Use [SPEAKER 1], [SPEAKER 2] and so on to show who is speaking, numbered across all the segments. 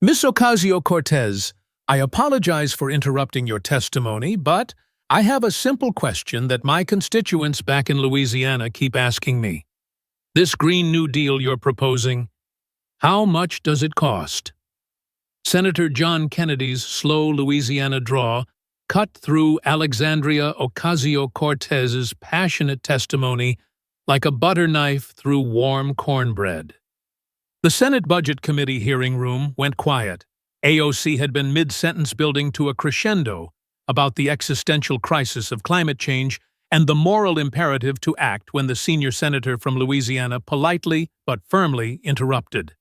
[SPEAKER 1] Miss Ocasio-Cortez, I apologize for interrupting your testimony, but I have a simple question that my constituents back in Louisiana keep asking me. This Green New Deal you're proposing, how much does it cost? Senator John Kennedy's slow Louisiana drawl cut through Alexandria Ocasio-Cortez's passionate testimony like a butter knife through warm cornbread. The Senate Budget Committee hearing room went quiet. AOC had been mid-sentence building to a crescendo about the existential crisis of climate change and the moral imperative to act when the senior senator from Louisiana politely but firmly interrupted.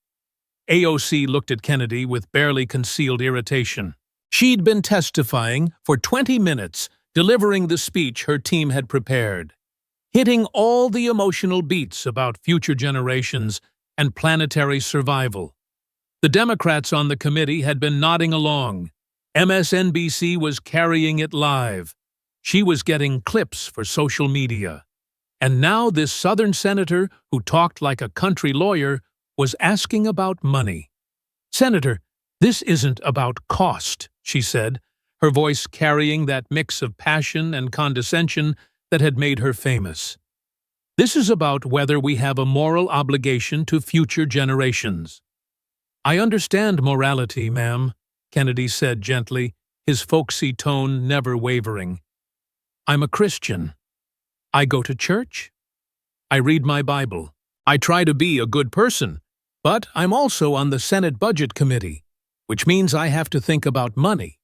[SPEAKER 1] AOC looked at Kennedy with barely concealed irritation. She'd been testifying for 20 minutes, delivering the speech her team had prepared, hitting all the emotional beats about future generations and planetary survival. The Democrats on the committee had been nodding along. MSNBC was carrying it live. She was getting clips for social media. And now this Southern senator, who talked like a country lawyer, was asking about money. "Senator, this isn't about cost," she said, her voice carrying that mix of passion and condescension that had made her famous. "This is about whether we have a moral obligation to future generations." "I understand morality, ma'am," Kennedy said gently, his folksy tone never wavering. "I'm a Christian. I go to church. I read my Bible. I try to be a good person, but I'm also on the Senate Budget Committee, which means I have to think about money.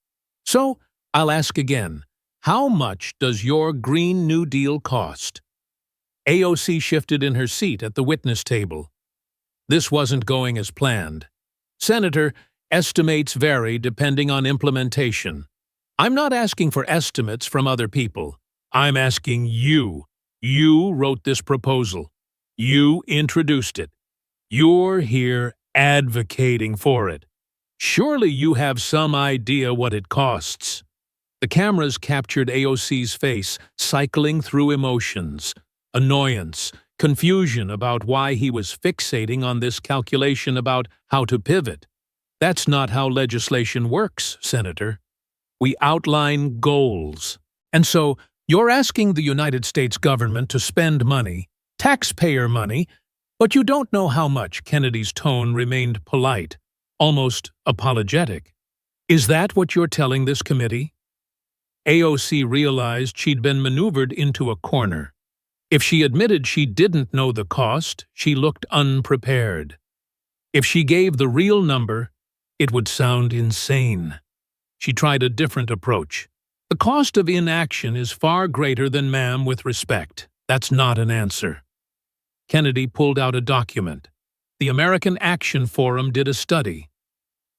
[SPEAKER 1] So, I'll ask again, how much does your Green New Deal cost?" AOC shifted in her seat at the witness table. This wasn't going as planned. "Senator, estimates vary depending on implementation. I'm not asking for estimates from other people. I'm asking you. You wrote this proposal. You introduced it. You're here advocating for it. Surely you have some idea what it costs." The cameras captured AOC's face, cycling through emotions. Annoyance, confusion about why he was fixating on this calculation about how to pivot. "That's not how legislation works, Senator. We outline goals. And so, you're asking the United States government to spend money, taxpayer money, but you don't know how much." Kennedy's tone remained polite, almost apologetic. "Is that what you're telling this committee?" AOC realized she'd been maneuvered into a corner. If she admitted she didn't know the cost, she looked unprepared. If she gave the real number, it would sound insane. She tried a different approach. "The cost of inaction is far greater than ma'am, with respect. That's not an answer." Kennedy pulled out a document. The American Action Forum did a study.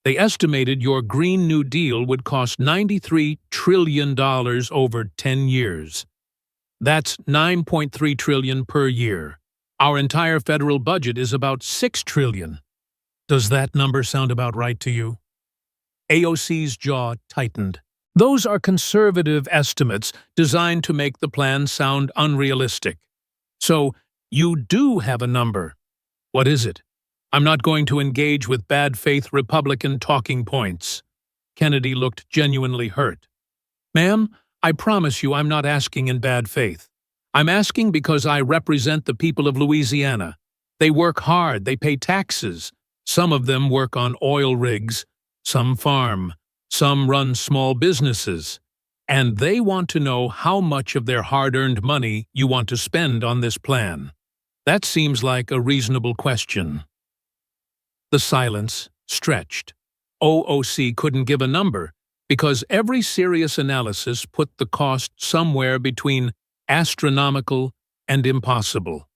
[SPEAKER 1] They estimated your Green New Deal would cost $93 trillion over 10 years. That's $9.3 trillion per year. Our entire federal budget is about $6 trillion. Does that number sound about right to you? AOC's jaw tightened. Those are conservative estimates designed to make the plan sound unrealistic. So, you do have a number. What is it? I'm not going to engage with bad faith Republican talking points. Kennedy looked genuinely hurt. "Ma'am, I promise you I'm not asking in bad faith. I'm asking because I represent the people of Louisiana. They work hard, they pay taxes. Some of them work on oil rigs, some farm, some run small businesses. And they want to know how much of their hard-earned money you want to spend on this plan. That seems like a reasonable question." The silence stretched. OOC couldn't give a number, because every serious analysis put the cost somewhere between astronomical and impossible.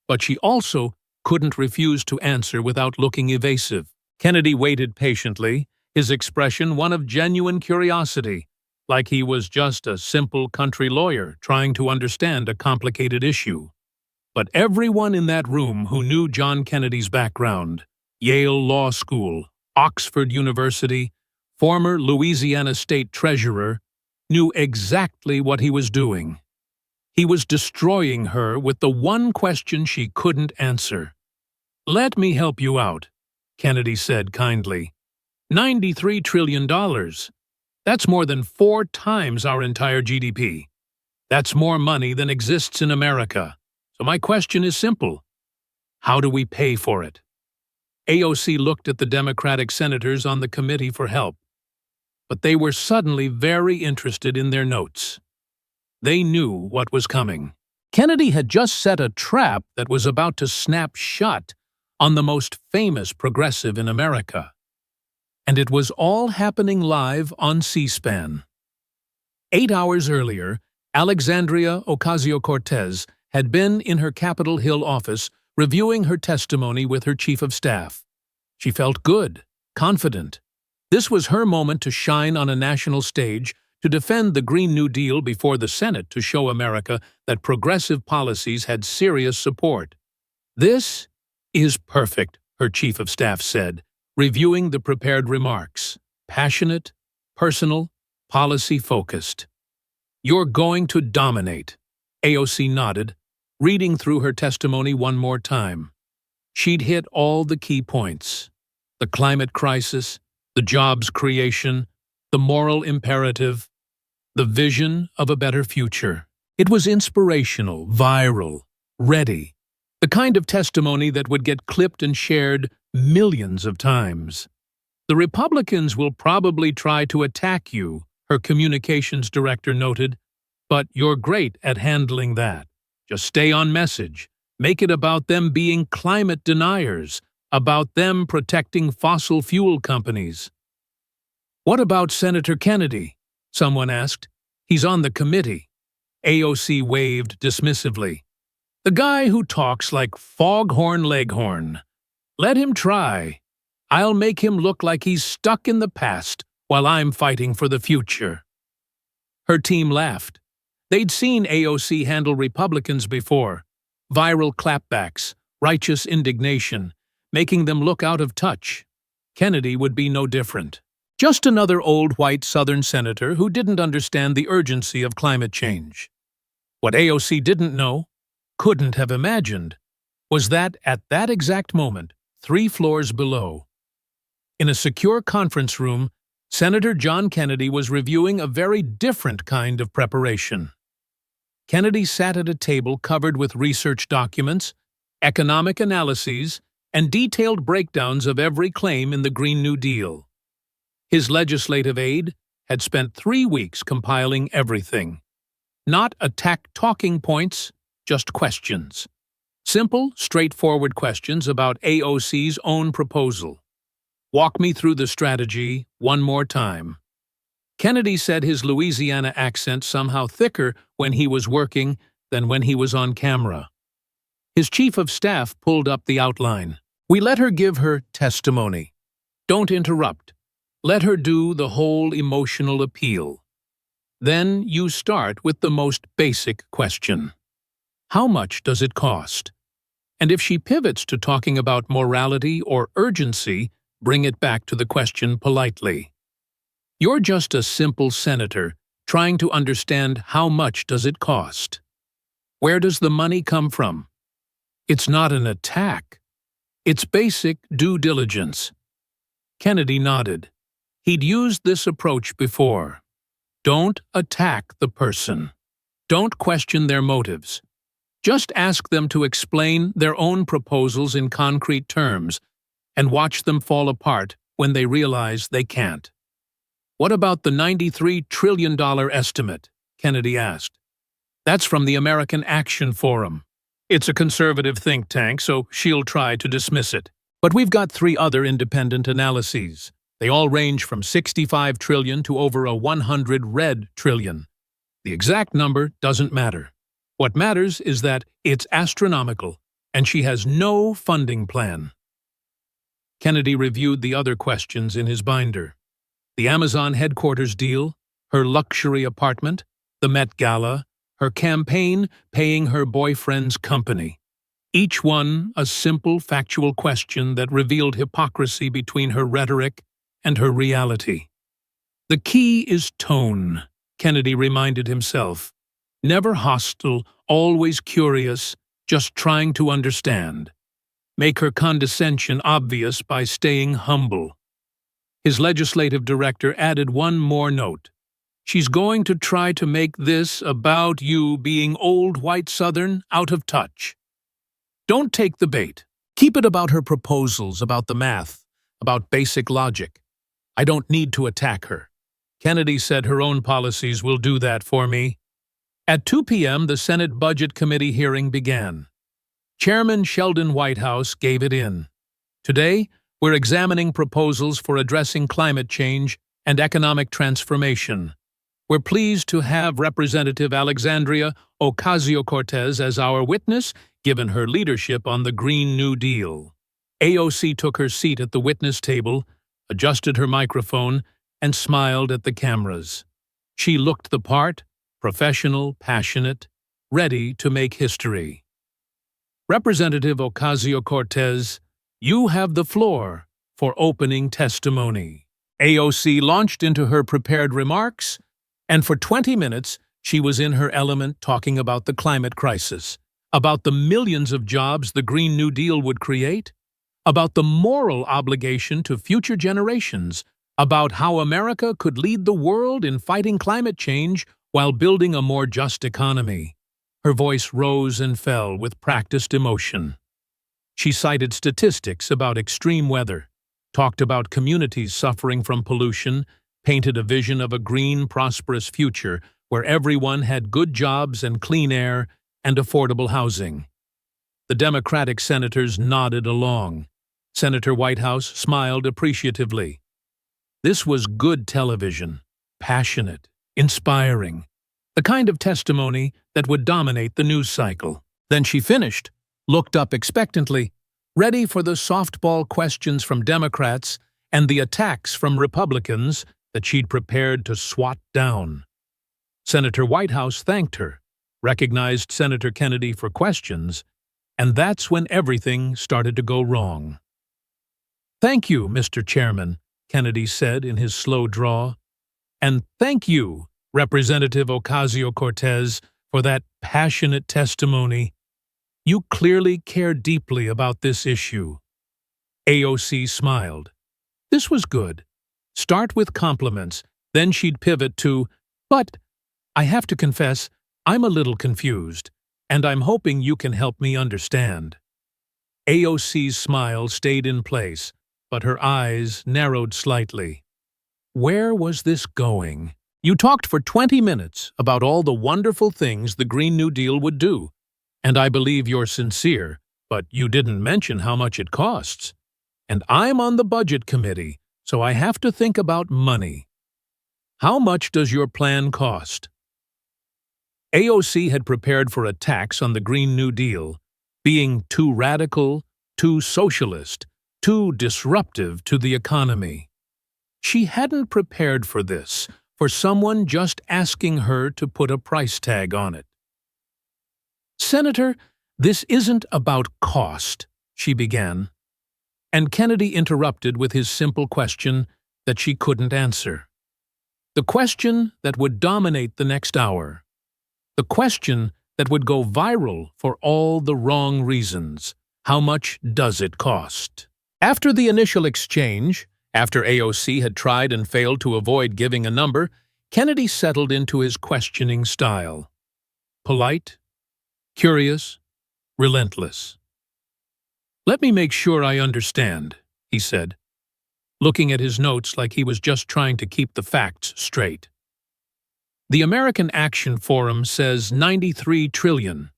[SPEAKER 1] But she also couldn't refuse to answer without looking evasive. Kennedy waited patiently, his expression one of genuine curiosity, like he was just a simple country lawyer trying to understand a complicated issue. But everyone in that room who knew John Kennedy's background, Yale Law School, Oxford University, former Louisiana State Treasurer, knew exactly what he was doing. He was destroying her with the one question she couldn't answer. "Let me help you out," Kennedy said kindly. $93 trillion. That's more than 4 times our entire GDP. That's more money than exists in America. So my question is simple. How do we pay for it? AOC looked at the Democratic senators on the committee for help, but they were suddenly very interested in their notes. They knew what was coming. Kennedy had just set a trap that was about to snap shut on the most famous progressive in America. And it was all happening live on C-SPAN. 8 hours earlier, Alexandria Ocasio-Cortez had been in her Capitol Hill office reviewing her testimony with her chief of staff. She felt good, confident. This was her moment to shine on a national stage, to defend the Green New Deal before the Senate, to show America that progressive policies had serious support. "This is perfect," her chief of staff said, reviewing the prepared remarks. "Passionate, personal, policy-focused. You're going to dominate." AOC nodded, reading through her testimony one more time. She'd hit all the key points: the climate crisis, the jobs creation, the moral imperative, the vision of a better future. It was inspirational, viral, ready, the kind of testimony that would get clipped and shared millions of times. "The Republicans will probably try to attack you," her communications director noted, "but you're great at handling that. Just stay on message. Make it about them being climate deniers, about them protecting fossil fuel companies." "What about Senator Kennedy?" someone asked. "He's on the committee." AOC waved dismissively. "The guy who talks like Foghorn Leghorn. Let him try. I'll make him look like he's stuck in the past while I'm fighting for the future." Her team laughed. They'd seen AOC handle Republicans before. Viral clapbacks, righteous indignation, making them look out of touch. Kennedy would be no different. Just another old white Southern senator who didn't understand the urgency of climate change. What AOC didn't know, couldn't have imagined, was that at that exact moment, 3 floors below, in a secure conference room, Senator John Kennedy was reviewing a very different kind of preparation. Kennedy sat at a table covered with research documents, economic analyses, and detailed breakdowns of every claim in the Green New Deal. His legislative aide had spent 3 weeks compiling everything. Not attack talking points, just questions. Simple, straightforward questions about AOC's own proposal. "Walk me through the strategy one more time." Kennedy said his Louisiana accent somehow thicker when he was working than when he was on camera. His chief of staff pulled up the outline. "We let her give her testimony. Don't interrupt. Let her do the whole emotional appeal. Then you start with the most basic question. How much does it cost? And if she pivots to talking about morality or urgency, bring it back to the question politely. You're just a simple senator trying to understand how much does it cost. Where does the money come from? It's not an attack. It's basic due diligence." Kennedy nodded. He'd used this approach before. Don't attack the person. Don't question their motives. Just ask them to explain their own proposals in concrete terms and watch them fall apart when they realize they can't. "What about the $93 trillion estimate?" Kennedy asked. "That's from the American Action Forum. It's a conservative think tank, so she'll try to dismiss it. But we've got 3 other independent analyses. They all range from 65 trillion to over a 100 red trillion. The exact number doesn't matter. What matters is that it's astronomical, and she has no funding plan." Kennedy reviewed the other questions in his binder. The Amazon headquarters deal, her luxury apartment, the Met Gala, her campaign paying her boyfriend's company. Each one a simple, factual question that revealed hypocrisy between her rhetoric and her reality. "The key is tone," Kennedy reminded himself. "Never hostile, always curious, just trying to understand. Make her condescension obvious by staying humble." His legislative director added one more note. She's going to try to make this about you being old white Southern out of touch. Don't take the bait. Keep it about her proposals, about the math, about basic logic. I don't need to attack her. Kennedy said her own policies will do that for me. At 2 p.m., the Senate Budget Committee hearing began. Chairman Sheldon Whitehouse gave it in. Today, we're examining proposals for addressing climate change and economic transformation. We're pleased to have Representative Alexandria Ocasio-Cortez as our witness, given her leadership on the Green New Deal. AOC took her seat at the witness table, adjusted her microphone, and smiled at the cameras. She looked the part, professional, passionate, ready to make history. Representative Ocasio-Cortez, you have the floor for opening testimony. AOC launched into her prepared remarks, and for 20 minutes she was in her element talking about the climate crisis, about the millions of jobs the Green New Deal would create, about the moral obligation to future generations, about how America could lead the world in fighting climate change while building a more just economy. Her voice rose and fell with practiced emotion. She cited statistics about extreme weather, talked about communities suffering from pollution, painted a vision of a green, prosperous future where everyone had good jobs and clean air and affordable housing. The Democratic senators nodded along. Senator Whitehouse smiled appreciatively. This was good television, passionate, inspiring, the kind of testimony that would dominate the news cycle. Then she finished, looked up expectantly, ready for the softball questions from Democrats and the attacks from Republicans that she'd prepared to swat down. Senator Whitehouse thanked her, recognized Senator Kennedy for questions, and that's when everything started to go wrong. "Thank you, Mr. Chairman," Kennedy said in his slow drawl. "And thank you, Representative Ocasio-Cortez, for that passionate testimony. You clearly care deeply about this issue." AOC smiled. This was good. Start with compliments, then she'd pivot to, "But I have to confess, I'm a little confused, and I'm hoping you can help me understand." AOC's smile stayed in place, but her eyes narrowed slightly. Where was this going? You talked for 20 minutes about all the wonderful things the Green New Deal would do, and I believe you're sincere, but you didn't mention how much it costs. And I'm on the Budget Committee, so I have to think about money. How much does your plan cost? AOC had prepared for attacks on the Green New Deal, being too radical, too socialist, too disruptive to the economy. She hadn't prepared for this, for someone just asking her to put a price tag on it. "Senator, this isn't about cost," she began. And Kennedy interrupted with his simple question that she couldn't answer. The question that would dominate the next hour. The question that would go viral for all the wrong reasons. How much does it cost? After the initial exchange, after AOC had tried and failed to avoid giving a number, Kennedy settled into his questioning style. Polite, curious, relentless. "Let me make sure I understand," he said, looking at his notes like he was just trying to keep the facts straight. "The American Action Forum says 93 trillion.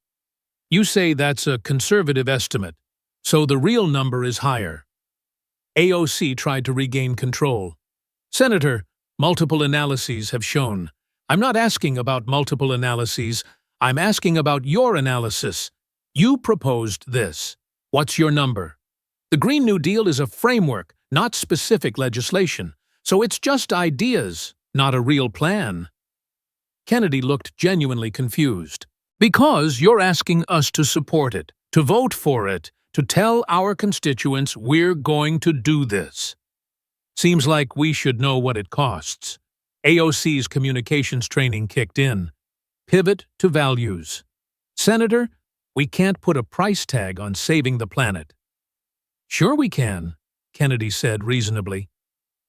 [SPEAKER 1] You say that's a conservative estimate, so the real number is higher." AOC tried to regain control. "Senator, multiple analyses have shown. I'm not asking about multiple analyses. I'm asking about your analysis. You proposed this. What's your number? The Green New Deal is a framework, not specific legislation, so it's just ideas, not a real plan." Kennedy looked genuinely confused. "Because you're asking us to support it, to vote for it, to tell our constituents we're going to do this. Seems like we should know what it costs." AOC's communications training kicked in. Pivot to values. "Senator, we can't put a price tag on saving the planet." "Sure we can," Kennedy said reasonably.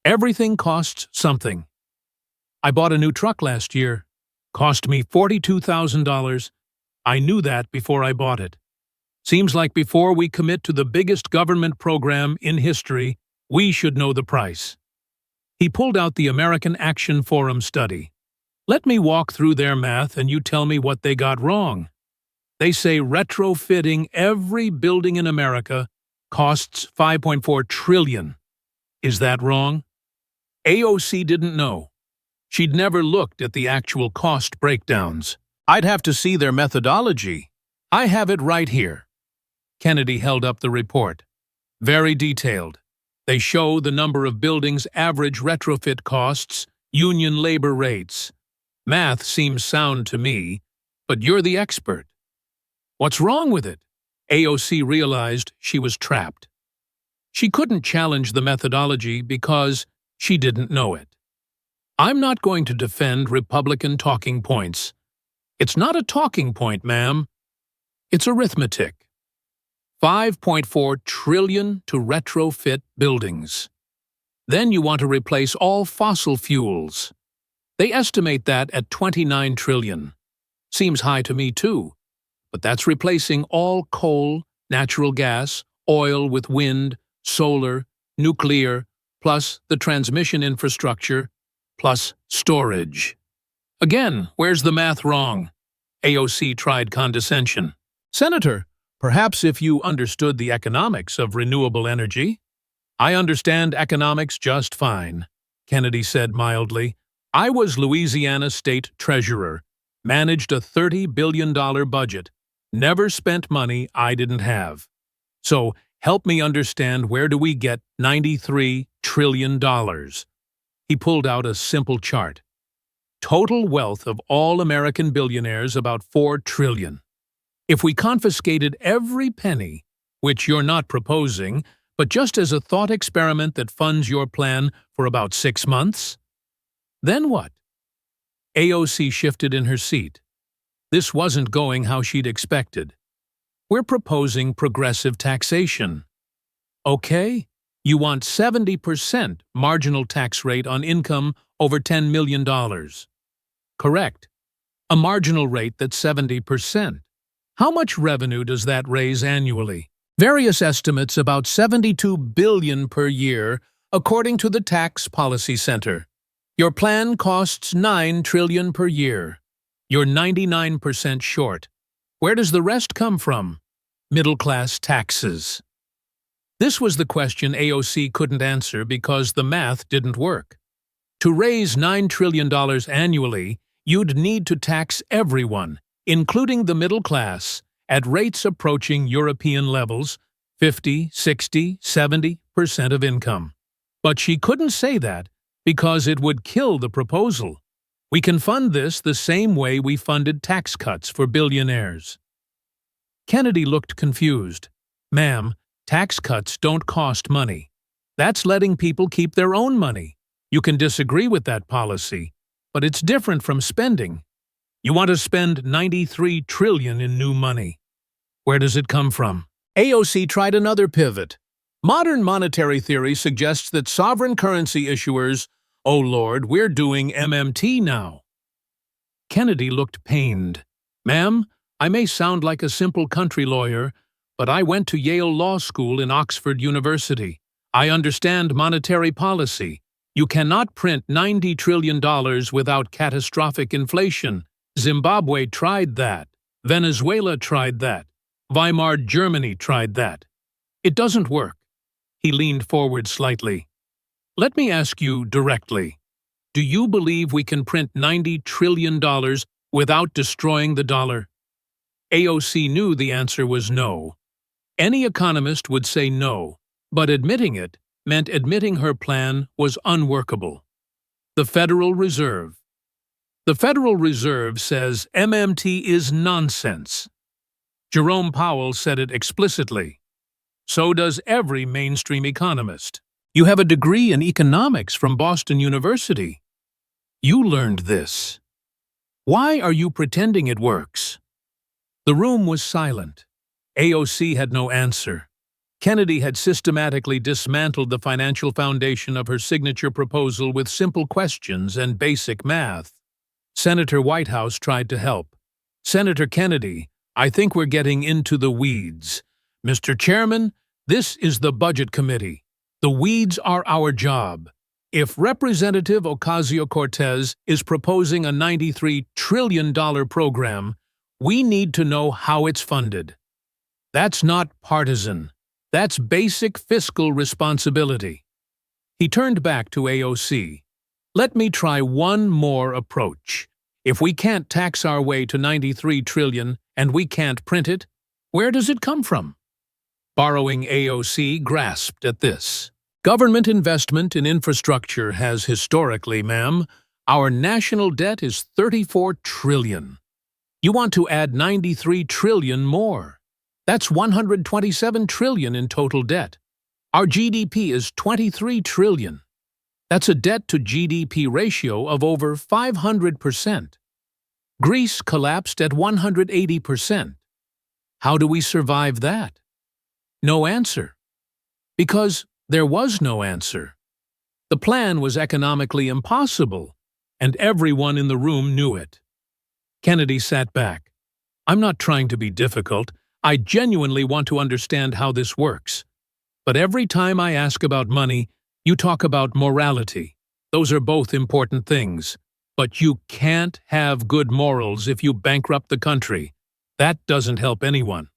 [SPEAKER 1] Everything costs something. I bought a new truck last year. Cost me $42,000. I knew that before I bought it. Seems like before we commit to the biggest government program in history, we should know the price. He pulled out the American Action Forum study. Let me walk through their math and you tell me what they got wrong. They say retrofitting every building in America costs $5.4 trillion. Is that wrong? AOC didn't know. She'd never looked at the actual cost breakdowns. I'd have to see their methodology. I have it right here. Kennedy held up the report. Very detailed. They show the number of buildings' average retrofit costs, union labor rates. Math seems sound to me, but you're the expert. What's wrong with it? AOC realized she was trapped. She couldn't challenge the methodology because she didn't know it. I'm not going to defend Republican talking points. It's not a talking point, ma'am. It's arithmetic. $5.4 trillion to retrofit buildings. Then you want to replace all fossil fuels. They estimate that at $29 trillion. Seems high to me too, but that's replacing all coal, natural gas, oil with wind, solar, nuclear, plus the transmission infrastructure, plus storage. Again, where's the math wrong? AOC tried condescension. Senator, perhaps if you understood the economics of renewable energy. I understand economics just fine, Kennedy said mildly. I was Louisiana State Treasurer, managed a $30 billion budget, never spent money I didn't have. So help me understand, where do we get $93 trillion? He pulled out a simple chart. Total wealth of all American billionaires about $4 trillion. If we confiscated every penny, which you're not proposing, but just as a thought experiment that funds your plan for about 6 months, then what? AOC shifted in her seat. This wasn't going how she'd expected. We're proposing progressive taxation. Okay, you want 70% marginal tax rate on income over $10 million. Correct. A marginal rate that's 70%. How much revenue does that raise annually? Various estimates about $72 billion per year, according to the Tax Policy Center. Your plan costs $9 trillion per year. You're 99% short. Where does the rest come from? Middle-class taxes. This was the question AOC couldn't answer because the math didn't work. To raise $9 trillion annually, you'd need to tax everyone, including the middle class, at rates approaching European levels, 50, 60, 70% of income. But she couldn't say that because it would kill the proposal. We can fund this the same way we funded tax cuts for billionaires. Kennedy looked confused. Ma'am, tax cuts don't cost money. That's letting people keep their own money. You can disagree with that policy, but it's different from spending. You want to spend $93 trillion in new money. Where does it come from? AOC tried another pivot. Modern monetary theory suggests that sovereign currency issuers, oh Lord, we're doing MMT now. Kennedy looked pained. Ma'am, I may sound like a simple country lawyer, but I went to Yale Law School in Oxford University. I understand monetary policy. You cannot print $90 trillion without catastrophic inflation. Zimbabwe tried that. Venezuela tried that. Weimar Germany tried that. It doesn't work. He leaned forward slightly. Let me ask you directly. Do you believe we can print $90 trillion without destroying the dollar? AOC knew the answer was no. Any economist would say no, but admitting it meant admitting her plan was unworkable. The Federal Reserve. The Federal Reserve says MMT is nonsense. Jerome Powell said it explicitly. So does every mainstream economist. You have a degree in economics from Boston University. You learned this. Why are you pretending it works? The room was silent. AOC had no answer. Kennedy had systematically dismantled the financial foundation of her signature proposal with simple questions and basic math. Senator Whitehouse tried to help. "Senator Kennedy, I think we're getting into the weeds. Mr. Chairman, this is the Budget Committee. The weeds are our job. If Representative Ocasio-Cortez is proposing a $93 trillion program, we need to know how it's funded. That's not partisan. That's basic fiscal responsibility." He turned back to AOC. "Let me try one more approach. If we can't tax our way to $93 trillion and we can't print it, where does it come from?" Borrowing AOC grasped at this. "Government investment in infrastructure has historically, ma'am, our national debt is $34 trillion. You want to add $93 trillion more. That's $127 trillion in total debt. Our GDP is $23 trillion. That's a debt-to-GDP ratio of over 500%. Greece collapsed at 180%. How do we survive that?" No answer. Because there was no answer. The plan was economically impossible, and everyone in the room knew it. Kennedy sat back. "I'm not trying to be difficult. I genuinely want to understand how this works. But every time I ask about money, you talk about morality. Those are both important things. But you can't have good morals if you bankrupt the country. That doesn't help anyone."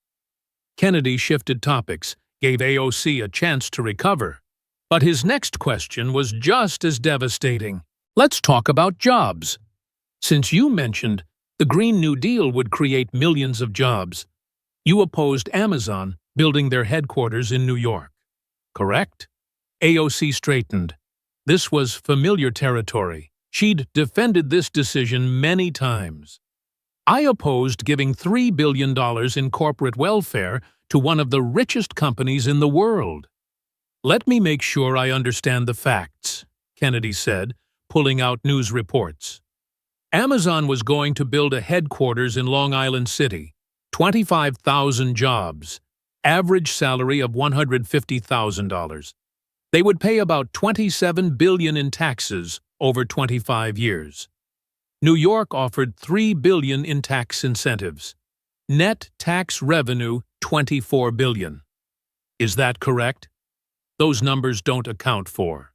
[SPEAKER 1] Kennedy shifted topics, gave AOC a chance to recover. But his next question was just as devastating. "Let's talk about jobs. Since you mentioned the Green New Deal would create millions of jobs, you opposed Amazon building their headquarters in New York, correct?" AOC straightened. This was familiar territory. She'd defended this decision many times. "I opposed giving $3 billion in corporate welfare to one of the richest companies in the world." "Let me make sure I understand the facts," Kennedy said, pulling out news reports. "Amazon was going to build a headquarters in Long Island City, 25,000 jobs, average salary of $150,000. They would pay about $27 billion in taxes over 25 years. New York offered $3 billion in tax incentives. Net tax revenue, $24 billion. Is that correct? Those numbers don't account for.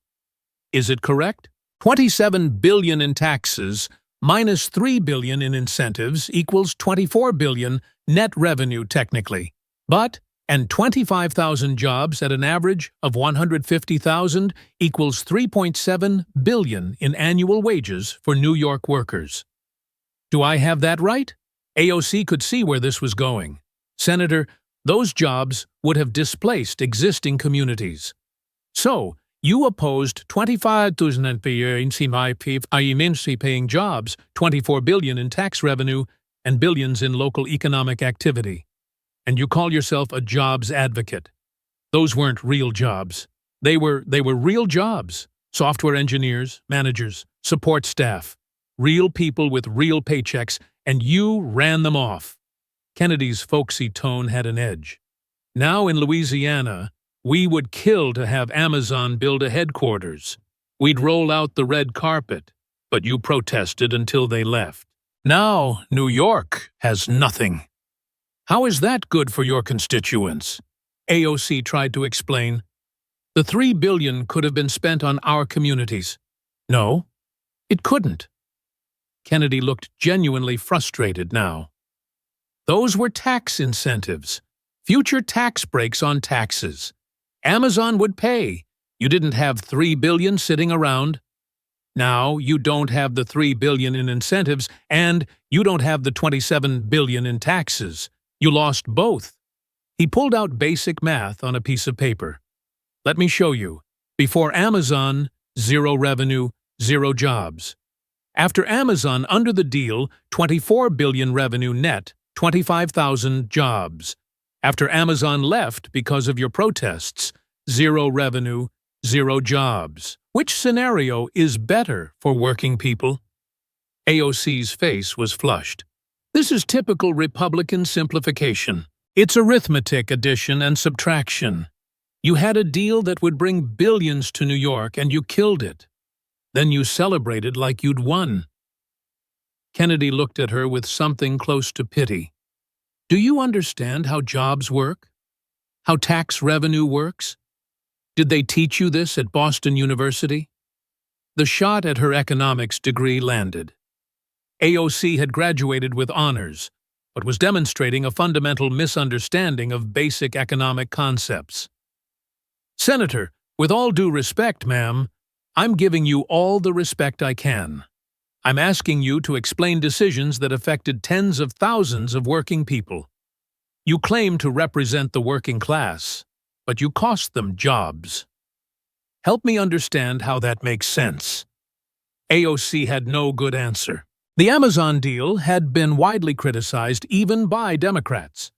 [SPEAKER 1] Is it correct? $27 billion in taxes minus $3 billion in incentives equals $24 billion net revenue technically. And 25,000 jobs at an average of 150,000 equals $3.7 billion in annual wages for New York workers. Do I have that right?" AOC could see where this was going. "Senator, those jobs would have displaced existing communities. So, you opposed 25,000 immensely paying jobs, $24 billion in tax revenue, and billions in local economic activity. And you call yourself a jobs advocate. Those weren't real jobs. They were real jobs. Software engineers, managers, support staff. Real people with real paychecks, and you ran them off." Kennedy's folksy tone had an edge. "Now in Louisiana, we would kill to have Amazon build a headquarters. We'd roll out the red carpet, but you protested until they left. Now New York has nothing. How is that good for your constituents?" AOC tried to explain. "The $3 billion could have been spent on our communities." "No, it couldn't." Kennedy looked genuinely frustrated now. "Those were tax incentives, future tax breaks on taxes. Amazon would pay. You didn't have $3 billion sitting around. Now you don't have the $3 billion in incentives, and you don't have the $27 billion in taxes. You lost both." He pulled out basic math on a piece of paper. "Let me show you. Before Amazon, 0 revenue, 0 jobs. After Amazon, under the deal, $24 billion revenue net, 25,000 jobs. After Amazon left because of your protests, 0 revenue, 0 jobs. Which scenario is better for working people?" AOC's face was flushed. "This is typical Republican simplification. It's arithmetic addition and subtraction. You had a deal that would bring billions to New York and you killed it. Then you celebrated like you'd won. Kennedy looked at her with something close to pity. Do you understand how jobs work? How tax revenue works? Did they teach you this at Boston University? The shot at her economics degree landed. AOC had graduated with honors, but was demonstrating a fundamental misunderstanding of basic economic concepts. Senator, with all due respect, ma'am, I'm giving you all the respect I can. I'm asking you to explain decisions that affected tens of thousands of working people. You claim to represent the working class, but you cost them jobs. Help me understand how that makes sense. AOC had no good answer. The Amazon deal had been widely criticized even by Democrats.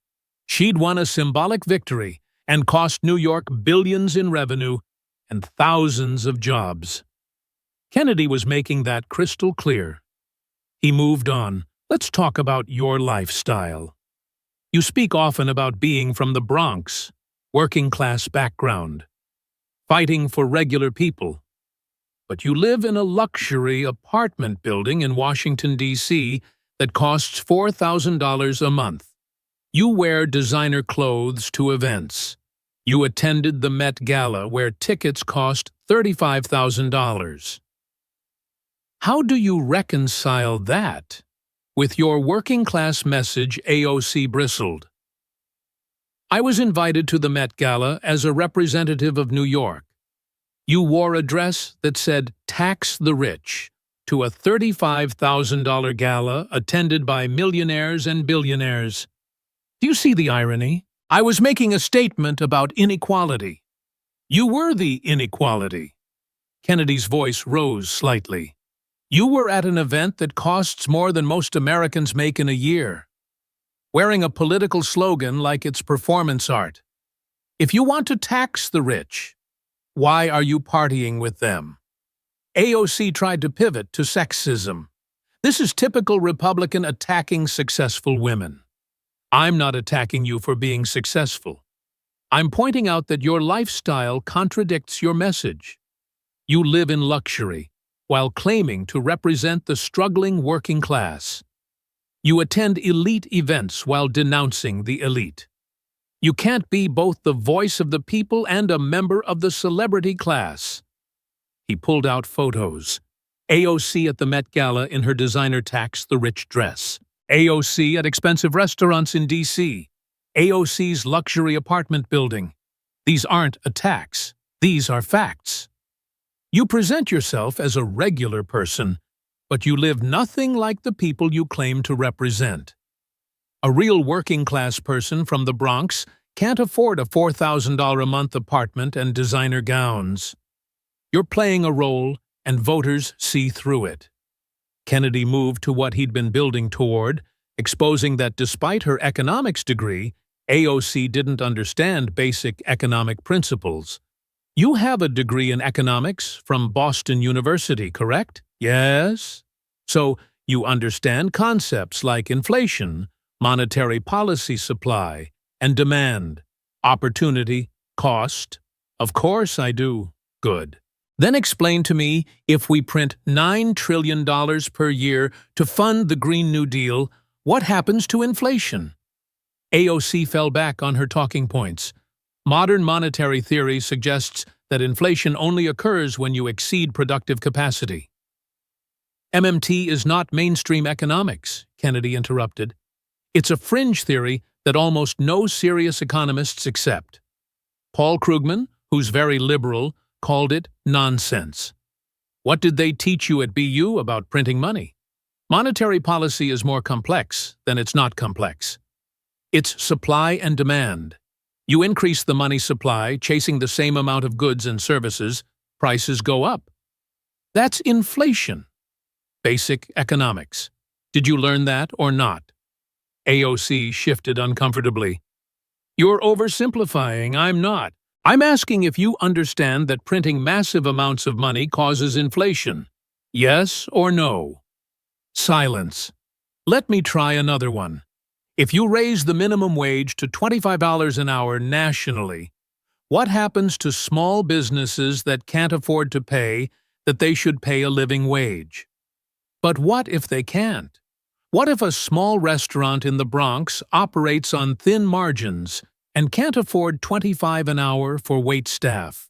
[SPEAKER 1] She'd won a symbolic victory and cost New York billions in revenue and thousands of jobs. Kennedy was making that crystal clear. He moved on. Let's talk about your lifestyle. You speak often about being from the Bronx, working-class background, fighting for regular people. But you live in a luxury apartment building in Washington, D.C. that costs $4,000 a month. You wear designer clothes to events. You attended the Met Gala where tickets cost $35,000. How do you reconcile that with your working-class message? AOC bristled. I was invited to the Met Gala as a representative of New York. You wore a dress that said, "Tax the Rich," to a $35,000 gala attended by millionaires and billionaires. Do you see the irony? I was making a statement about inequality. You were the inequality. Kennedy's voice rose slightly. You were at an event that costs more than most Americans make in a year, wearing a political slogan like it's performance art. If you want to tax the rich, why are you partying with them? AOC tried to pivot to sexism. This is typical Republican attacking successful women. I'm not attacking you for being successful. I'm pointing out that your lifestyle contradicts your message. You live in luxury while claiming to represent the struggling working class. You attend elite events while denouncing the elite. You can't be both the voice of the people and a member of the celebrity class. He pulled out photos. AOC at the Met Gala in her designer Tax the Rich dress. AOC at expensive restaurants in D.C. AOC's luxury apartment building. These aren't attacks. These are facts. You present yourself as a regular person, but you live nothing like the people you claim to represent. A real working-class person from the Bronx can't afford a $4,000 a month apartment and designer gowns. You're playing a role, and voters see through it. Kennedy moved to what he'd been building toward, exposing that despite her economics degree, AOC didn't understand basic economic principles. You have a degree in economics from Boston University, correct? Yes. So you understand concepts like inflation, monetary policy, supply and demand, opportunity, cost. Of course I do. Good. Then explain to me, if we print $9 trillion per year to fund the Green New Deal, what happens to inflation? AOC fell back on her talking points. Modern monetary theory suggests that inflation only occurs when you exceed productive capacity. MMT is not mainstream economics, Kennedy interrupted. It's a fringe theory that almost no serious economists accept. Paul Krugman, who's very liberal, called it nonsense. What did they teach you at BU about printing money? Monetary policy is more complex than it's not complex. It's supply and demand. You increase the money supply, chasing the same amount of goods and services, prices go up. That's inflation. Basic economics. Did you learn that or not? AOC shifted uncomfortably. You're oversimplifying, I'm not. I'm asking if you understand that printing massive amounts of money causes inflation. Yes or no? Silence. Let me try another one. If you raise the minimum wage to $25 an hour nationally, What happens to small businesses that can't afford to pay that they should pay a living wage? But what if they can't? What if a small restaurant in the Bronx operates on thin margins and can't afford $25 an hour for wait staff?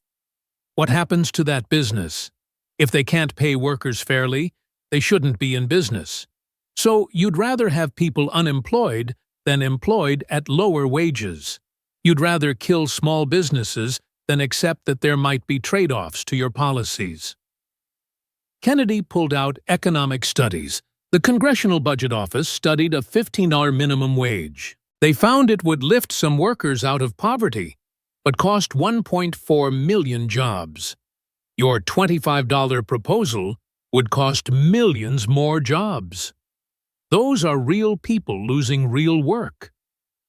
[SPEAKER 1] What happens to that business? If they can't pay workers fairly, they shouldn't be in business. So you'd rather have people unemployed than employed at lower wages. You'd rather kill small businesses than accept that there might be trade-offs to your policies. Kennedy pulled out economic studies. The Congressional Budget Office studied a $15 minimum wage. They found it would lift some workers out of poverty, but cost 1.4 million jobs. Your $25 proposal would cost millions more jobs. Those are real people losing real work.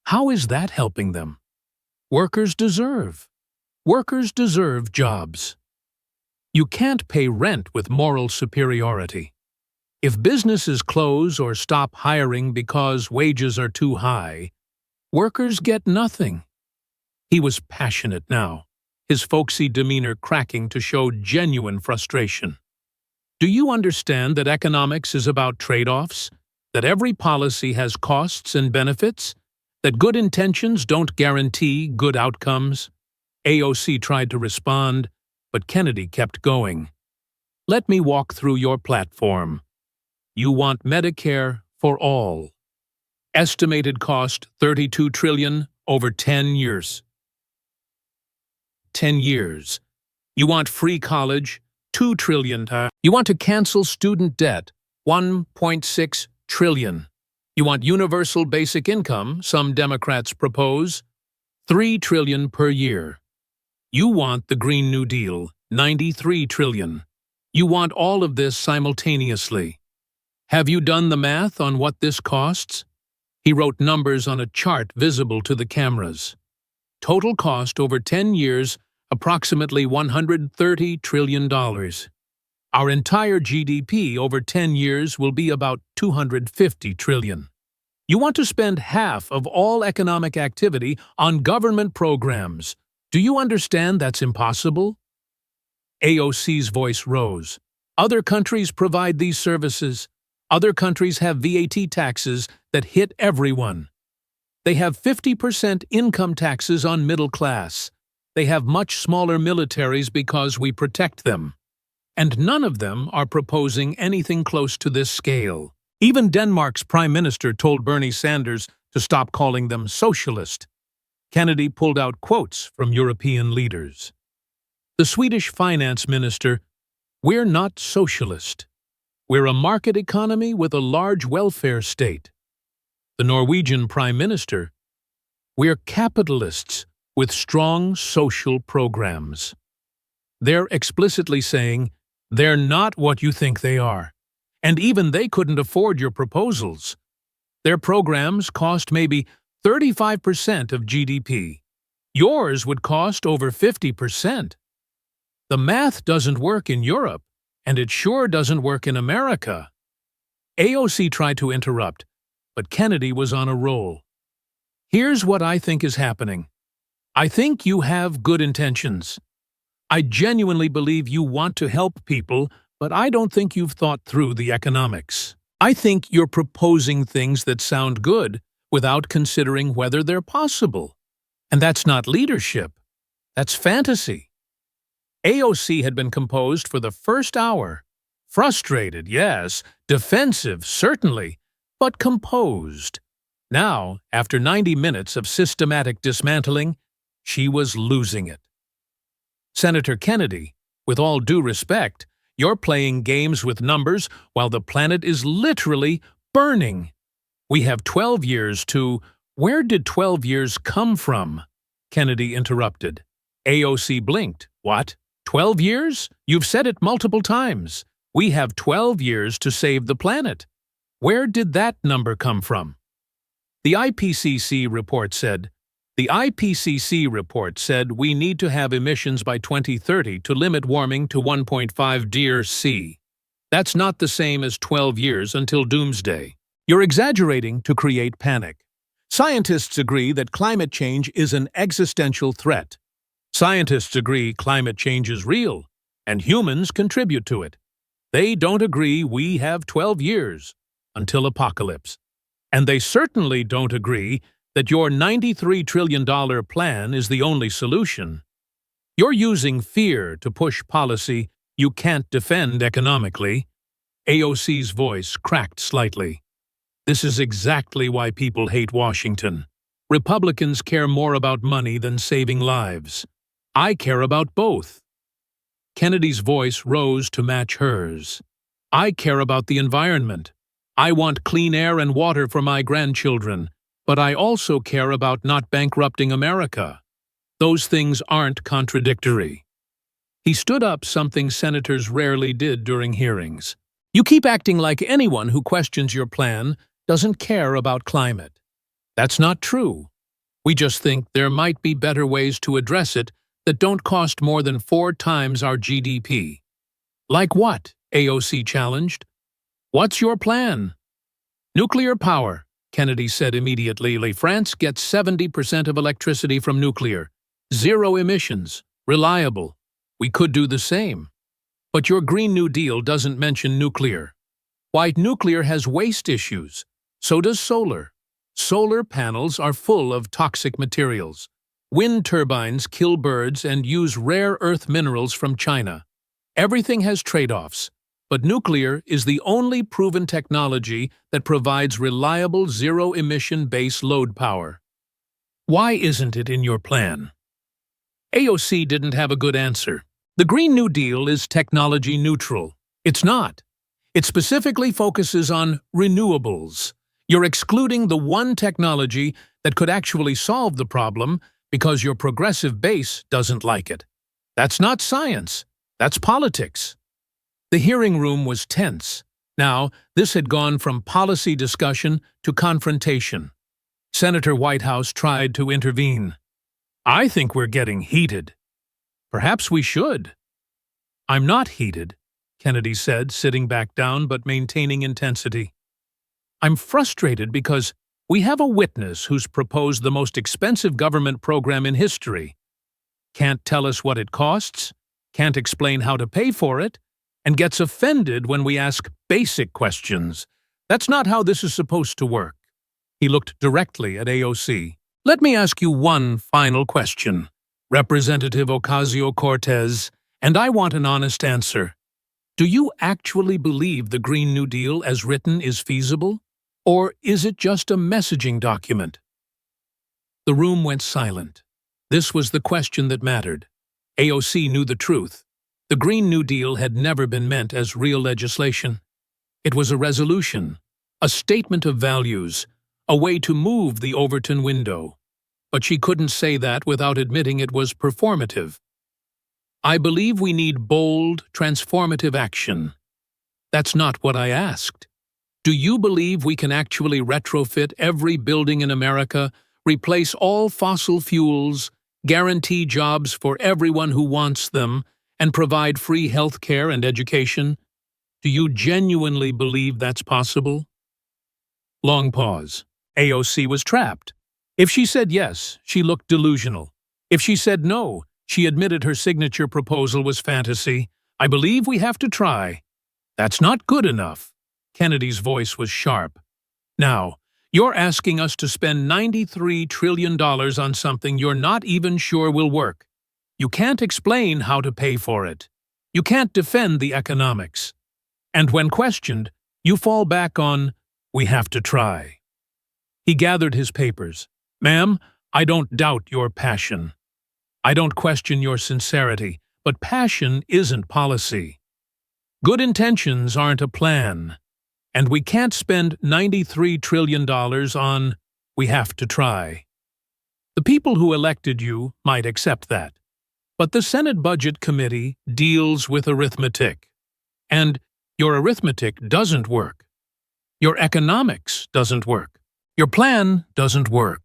[SPEAKER 1] How is that helping them? Workers deserve jobs. You can't pay rent with moral superiority. If businesses close or stop hiring because wages are too high, workers get nothing. He was passionate now, his folksy demeanor cracking to show genuine frustration. Do you understand that economics is about trade-offs? That every policy has costs and benefits? That good intentions don't guarantee good outcomes? AOC tried to respond, but Kennedy kept going. Let me walk through your platform. You want Medicare for all. Estimated cost $32 trillion over 10 years. 10 years. You want free college, $2 trillion. You want to cancel student debt, $1.6 trillion. You want universal basic income, some Democrats propose, $3 trillion per year. You want the Green New Deal, $93 trillion. You want all of this simultaneously. Have you done the math on what this costs? He wrote numbers on a chart visible to the cameras. Total cost over 10 years, approximately $130 trillion. Our entire GDP over 10 years will be about $250 trillion. You want to spend half of all economic activity on government programs. Do you understand that's impossible? AOC's voice rose. Other countries provide these services. Other countries have VAT taxes that hit everyone. They have 50% income taxes on middle class. They have much smaller militaries because we protect them. And none of them are proposing anything close to this scale. Even Denmark's Prime Minister told Bernie Sanders to stop calling them socialist. Kennedy pulled out quotes from European leaders. The Swedish finance minister, "We're not socialist. We're a market economy with a large welfare state." The Norwegian Prime Minister, "We're capitalists with strong social programs." They're explicitly saying, they're not what you think they are. And even they couldn't afford your proposals. Their programs cost maybe 35% of GDP. Yours would cost over 50%. The math doesn't work in Europe, and it sure doesn't work in America. AOC tried to interrupt, but Kennedy was on a roll. Here's what I think is happening. I think you have good intentions. I genuinely believe you want to help people, but I don't think you've thought through the economics. I think you're proposing things that sound good without considering whether they're possible. And that's not leadership. That's fantasy. AOC had been composed for the first hour. Frustrated, yes. Defensive, certainly. But composed. Now, after 90 minutes of systematic dismantling, she was losing it. Senator Kennedy, with all due respect, you're playing games with numbers while the planet is literally burning. We have 12 years to— Where did 12 years come from? Kennedy interrupted. AOC blinked. What? 12 years? You've said it multiple times. We have 12 years to save the planet. Where did that number come from? The IPCC report said we need to have emissions by 2030 to limit warming to 1.5 degrees C. That's not the same as 12 years until doomsday. You're exaggerating to create panic. Scientists agree that climate change is an existential threat. Scientists agree climate change is real, and humans contribute to it. They don't agree we have 12 years until apocalypse. And they certainly don't agree that your $93 trillion plan is the only solution. You're using fear to push policy you can't defend economically. AOC's voice cracked slightly. This is exactly why people hate Washington. Republicans care more about money than saving lives. I care about both. Kennedy's voice rose to match hers. I care about the environment. I want clean air and water for my grandchildren, but I also care about not bankrupting America. Those things aren't contradictory. He stood up, something senators rarely did during hearings. You keep acting like anyone who questions your plan doesn't care about climate. That's not true. We just think there might be better ways to address it that don't cost more than 4 times our GDP. Like what? AOC challenged. What's your plan? Nuclear power, Kennedy said immediately. France gets 70% of electricity from nuclear. 0 emissions. Reliable. We could do the same. But your Green New Deal doesn't mention nuclear. Why, nuclear has waste issues. So does solar. Solar panels are full of toxic materials. Wind turbines kill birds and use rare earth minerals from China. Everything has trade-offs, but nuclear is the only proven technology that provides reliable zero-emission base load power. Why isn't it in your plan? AOC didn't have a good answer. The Green New Deal is technology neutral. It's not. It specifically focuses on renewables. You're excluding the one technology that could actually solve the problem because your progressive base doesn't like it. That's not science. That's politics. The hearing room was tense. Now, this had gone from policy discussion to confrontation. Senator Whitehouse tried to intervene. I think we're getting heated. Perhaps we should. I'm not heated, Kennedy said, sitting back down but maintaining intensity. I'm frustrated because we have a witness who's proposed the most expensive government program in history. Can't tell us what it costs, can't explain how to pay for it, and gets offended when we ask basic questions. That's not how this is supposed to work. He looked directly at AOC. Let me ask you one final question, Representative Ocasio-Cortez, and I want an honest answer. Do you actually believe the Green New Deal as written is feasible? Or is it just a messaging document? The room went silent. This was the question that mattered. AOC knew the truth. The Green New Deal had never been meant as real legislation. It was a resolution, a statement of values, a way to move the Overton window. But she couldn't say that without admitting it was performative. I believe we need bold, transformative action. That's not what I asked. Do you believe we can actually retrofit every building in America, replace all fossil fuels, guarantee jobs for everyone who wants them, and provide free health care and education? Do you genuinely believe that's possible? Long pause. AOC was trapped. If she said yes, she looked delusional. If she said no, she admitted her signature proposal was fantasy. I believe we have to try. That's not good enough. Kennedy's voice was sharp. Now, you're asking us to spend $93 trillion on something you're not even sure will work. You can't explain how to pay for it. You can't defend the economics. And when questioned, you fall back on, we have to try. He gathered his papers. Ma'am, I don't doubt your passion. I don't question your sincerity, but passion isn't policy. Good intentions aren't a plan. And we can't spend $93 trillion on, we have to try. The people who elected you might accept that. But the Senate Budget Committee deals with arithmetic. And your arithmetic doesn't work. Your economics doesn't work. Your plan doesn't work.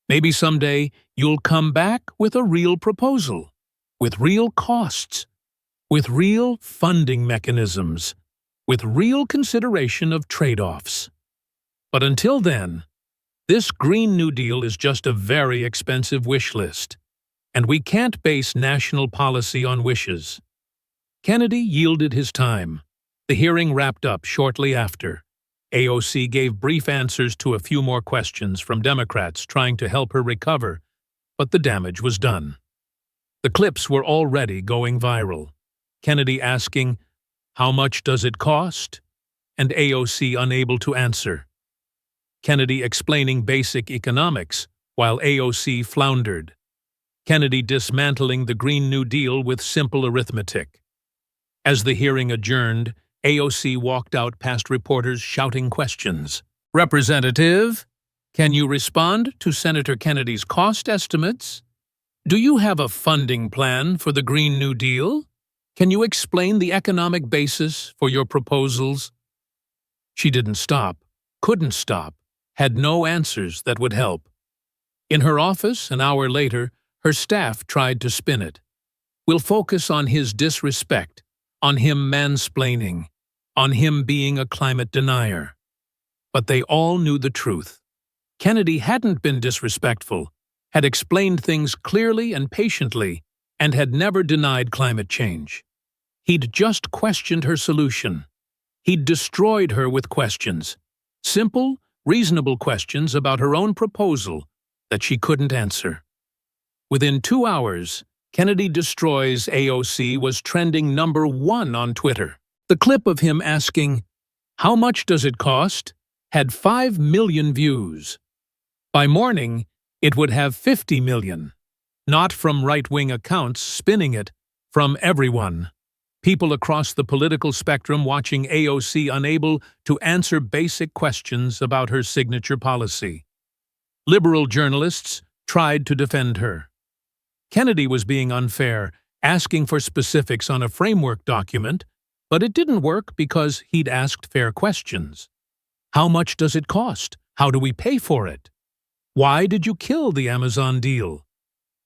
[SPEAKER 1] Maybe someday you'll come back with a real proposal, with real costs, with real funding mechanisms, with real consideration of trade-offs. But until then, this Green New Deal is just a very expensive wish list. and we can't base national policy on wishes. Kennedy yielded his time. The hearing wrapped up shortly after. AOC gave brief answers to a few more questions from Democrats trying to help her recover, but the damage was done. The clips were already going viral. Kennedy asking, "How much does it cost?" and AOC unable to answer. Kennedy explaining basic economics, while AOC floundered. Kennedy dismantling the Green New Deal with simple arithmetic. As the hearing adjourned, AOC walked out past reporters shouting questions. "Representative, can you respond to Senator Kennedy's cost estimates? Do you have a funding plan for the Green New Deal? Can you explain the economic basis for your proposals?" She didn't stop, couldn't stop, had no answers that would help. In her office, an hour later, her staff tried to spin it. "We'll focus on his disrespect, on him mansplaining, on him being a climate denier." But they all knew the truth. Kennedy hadn't been disrespectful, had explained things clearly and patiently, and had never denied climate change. He'd just questioned her solution. He'd destroyed her with questions. Simple, reasonable questions about her own proposal that she couldn't answer. Within 2 hours, Kennedy Destroys AOC was trending #1 on Twitter. The clip of him asking, "How much does it cost?" had 5 million views. By morning, it would have 50 million. Not from right-wing accounts spinning it, from everyone. People across the political spectrum watching AOC unable to answer basic questions about her signature policy. Liberal journalists tried to defend her. Kennedy was being unfair, asking for specifics on a framework document, but it didn't work because he'd asked fair questions. How much does it cost? How do we pay for it? Why did you kill the Amazon deal?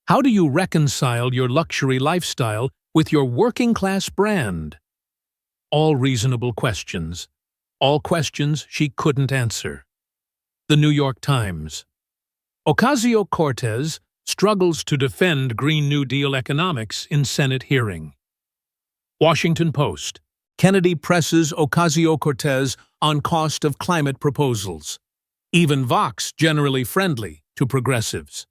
[SPEAKER 1] How do you reconcile your luxury lifestyle with your working-class brand? All reasonable questions. All questions she couldn't answer. The New York Times. Ocasio-Cortez struggles to defend Green New Deal economics in Senate hearing. Washington Post. Kennedy presses Ocasio-Cortez on cost of climate proposals. Even Vox generally friendly to progressives.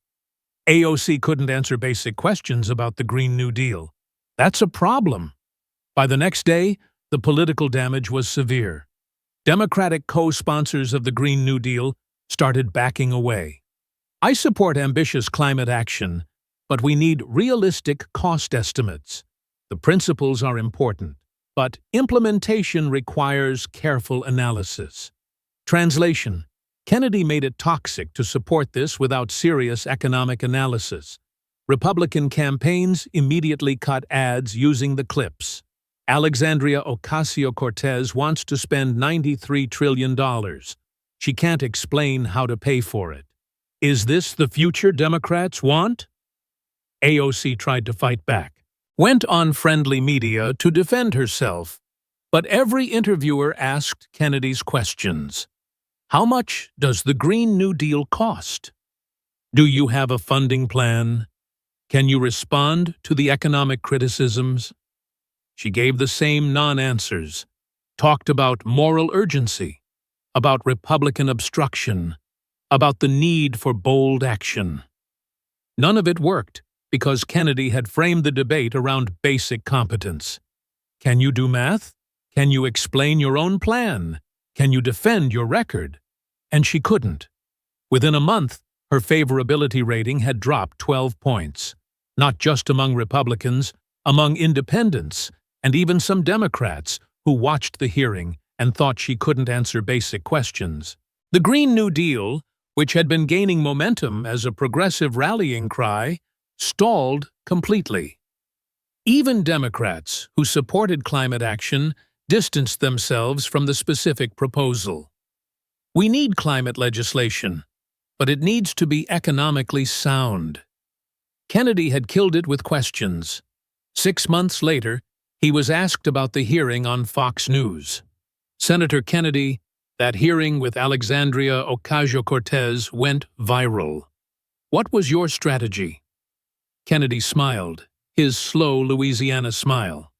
[SPEAKER 1] AOC couldn't answer basic questions about the Green New Deal. That's a problem. By the next day, the political damage was severe. Democratic co-sponsors of the Green New Deal started backing away. "I support ambitious climate action, but we need realistic cost estimates. The principles are important, but implementation requires careful analysis." Translation: Kennedy made it toxic to support this without serious economic analysis. Republican campaigns immediately cut ads using the clips. Alexandria Ocasio-Cortez wants to spend $93 trillion. She can't explain how to pay for it. Is this the future Democrats want? AOC tried to fight back, went on friendly media to defend herself, but every interviewer asked Kennedy's questions. How much does the Green New Deal cost? Do you have a funding plan? Can you respond to the economic criticisms? She gave the same non-answers, talked about moral urgency, about Republican obstruction, about the need for bold action. None of it worked because Kennedy had framed the debate around basic competence. Can you do math? Can you explain your own plan? Can you defend your record? And she couldn't. Within a month, her favorability rating had dropped 12 points, not just among Republicans, among independents, and even some Democrats who watched the hearing and thought she couldn't answer basic questions. The Green New Deal, which had been gaining momentum as a progressive rallying cry, stalled completely. Even Democrats who supported climate action distanced themselves from the specific proposal. We need climate legislation, but it needs to be economically sound. Kennedy had killed it with questions. 6 months later, he was asked about the hearing on Fox News. Senator Kennedy, that hearing with Alexandria Ocasio-Cortez went viral. What was your strategy? Kennedy smiled, his slow Louisiana smile.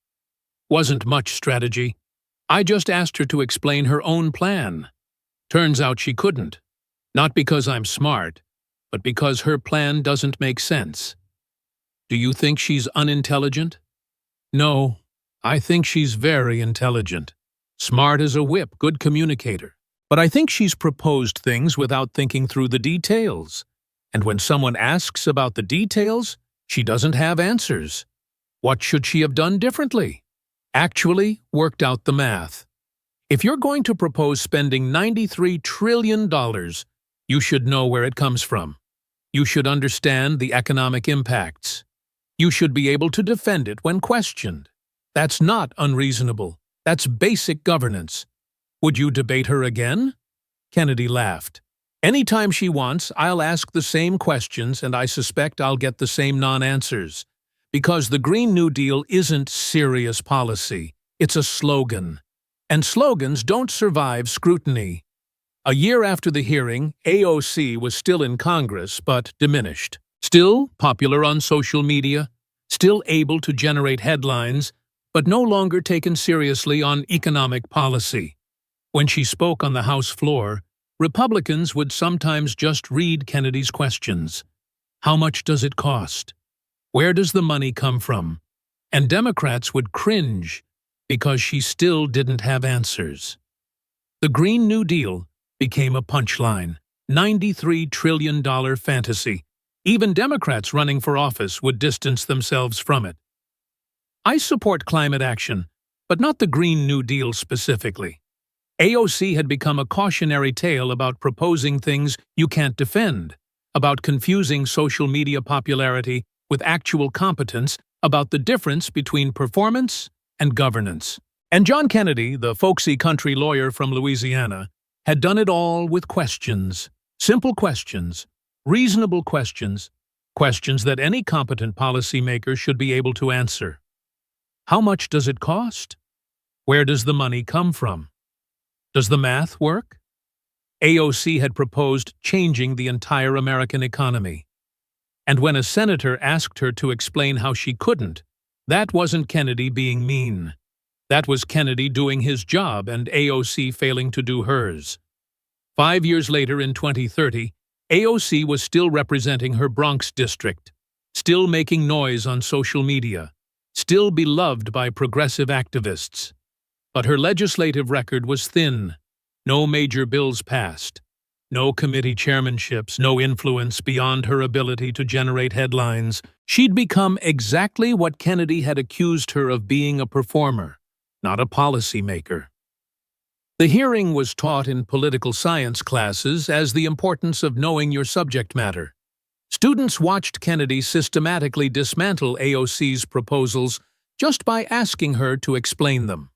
[SPEAKER 1] Wasn't much strategy. I just asked her to explain her own plan. Turns out she couldn't. Not because I'm smart, but because her plan doesn't make sense. Do you think she's unintelligent? No, I think she's very intelligent. Smart as a whip, good communicator. But I think she's proposed things without thinking through the details. And when someone asks about the details, she doesn't have answers. What should she have done differently? Actually, worked out the math. If you're going to propose spending $93 trillion, you should know where it comes from. You should understand the economic impacts. You should be able to defend it when questioned. That's not unreasonable. That's basic governance. Would you debate her again? Kennedy laughed. Anytime she wants, I'll ask the same questions, and I suspect I'll get the same non-answers. Because the Green New Deal isn't serious policy. It's a slogan. And slogans don't survive scrutiny. A year after the hearing, AOC was still in Congress, but diminished. Still popular on social media, still able to generate headlines, but no longer taken seriously on economic policy. When she spoke on the House floor, Republicans would sometimes just read Kennedy's questions. How much does it cost? Where does the money come from? And Democrats would cringe because she still didn't have answers. The Green New Deal became a punchline, $93 trillion fantasy. Even Democrats running for office would distance themselves from it. I support climate action, but not the Green New Deal specifically. AOC had become a cautionary tale about proposing things you can't defend, about confusing social media popularity with actual competence, about the difference between performance and governance. And John Kennedy, the folksy country lawyer from Louisiana, had done it all with questions. Simple questions, reasonable questions, questions that any competent policymaker should be able to answer. How much does it cost? Where does the money come from? Does the math work? AOC had proposed changing the entire American economy. And when a senator asked her to explain how she couldn't, that wasn't Kennedy being mean. That was Kennedy doing his job and AOC failing to do hers. 5 years later, in 2030, AOC was still representing her Bronx district, still making noise on social media, still beloved by progressive activists. But her legislative record was thin. No major bills passed. No committee chairmanships, no influence beyond her ability to generate headlines. She'd become exactly what Kennedy had accused her of being: a performer, not a policymaker. The hearing was taught in political science classes as the importance of knowing your subject matter. Students watched Kennedy systematically dismantle AOC's proposals just by asking her to explain them.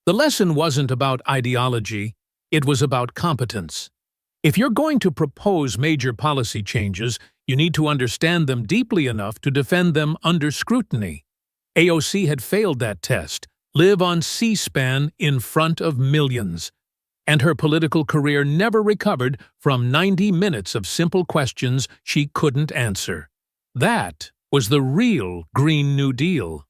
[SPEAKER 1] The lesson wasn't about ideology, it was about competence. If you're going to propose major policy changes, you need to understand them deeply enough to defend them under scrutiny. AOC had failed that test, live on C-SPAN in front of millions, and her political career never recovered from 90 minutes of simple questions she couldn't answer. That was the real Green New Deal.